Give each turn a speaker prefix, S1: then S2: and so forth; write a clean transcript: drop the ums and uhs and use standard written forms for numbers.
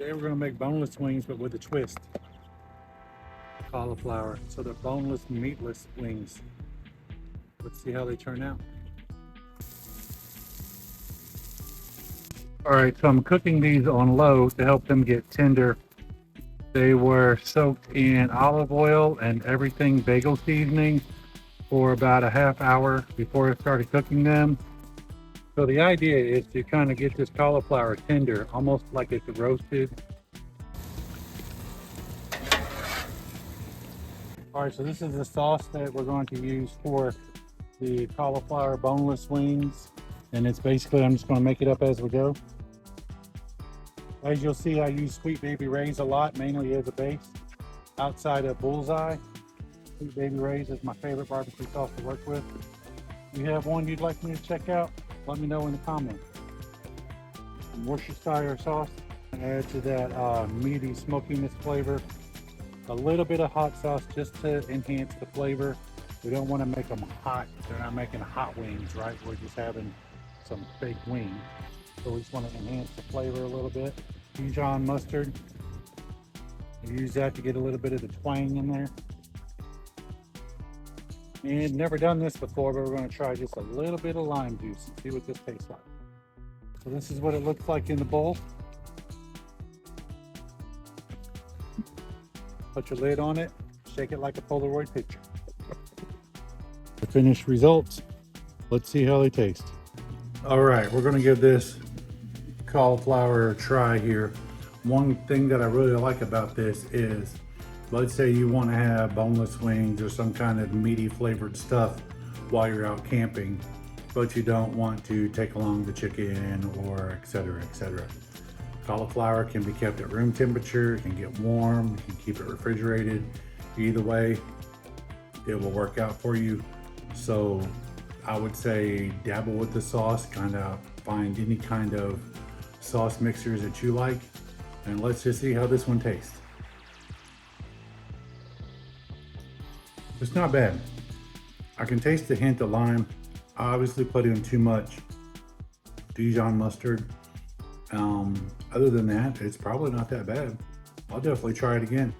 S1: Today we're going to make boneless wings, but with a twist. Cauliflower. So they're boneless, meatless wings. Let's see how they turn out. Alright, so I'm cooking these on low to help them get tender. They were soaked in olive oil and everything bagel seasoning for about a half hour before I started cooking them. So the idea is to kind of get this cauliflower tender, almost like it's roasted. All right, so this is the sauce that we're going to use for the cauliflower boneless wings. And it's basically, I'm just going to make it up as we go. As you'll see, I use Sweet Baby Ray's a lot, mainly as a base. Outside of Bullseye, Sweet Baby Ray's is my favorite barbecue sauce to work with. If you have one you'd like me to check out, let me know in the comments. Worcestershire sauce, add to that meaty smokiness flavor. A little bit of hot sauce just to enhance the flavor. We don't want to make them hot. They're not making hot wings, right? We're just having some fake wings. So we just want to enhance the flavor a little bit. Dijon mustard. Use that to get a little bit of the twang in there. And never done this before, but we're going to try just a little bit of lime juice and see what this tastes like. So this is what it looks like in the bowl. Put your lid on it, shake it like a Polaroid picture. The finished results. Let's see how they taste. All right, we're going to give this cauliflower a try here. One thing that I really like about this is, let's say you want to have boneless wings or some kind of meaty flavored stuff while you're out camping, but you don't want to take along the chicken or etc. etc. Cauliflower can be kept at room temperature, it can get warm, you can keep it refrigerated. Either way, it will work out for you. So I would say dabble with the sauce, kind of find any kind of sauce mixers that you like, and let's just see how this one tastes. It's not bad. I can taste the hint of lime. I obviously put in too much Dijon mustard. Other than that, it's probably not that bad. I'll definitely try it again.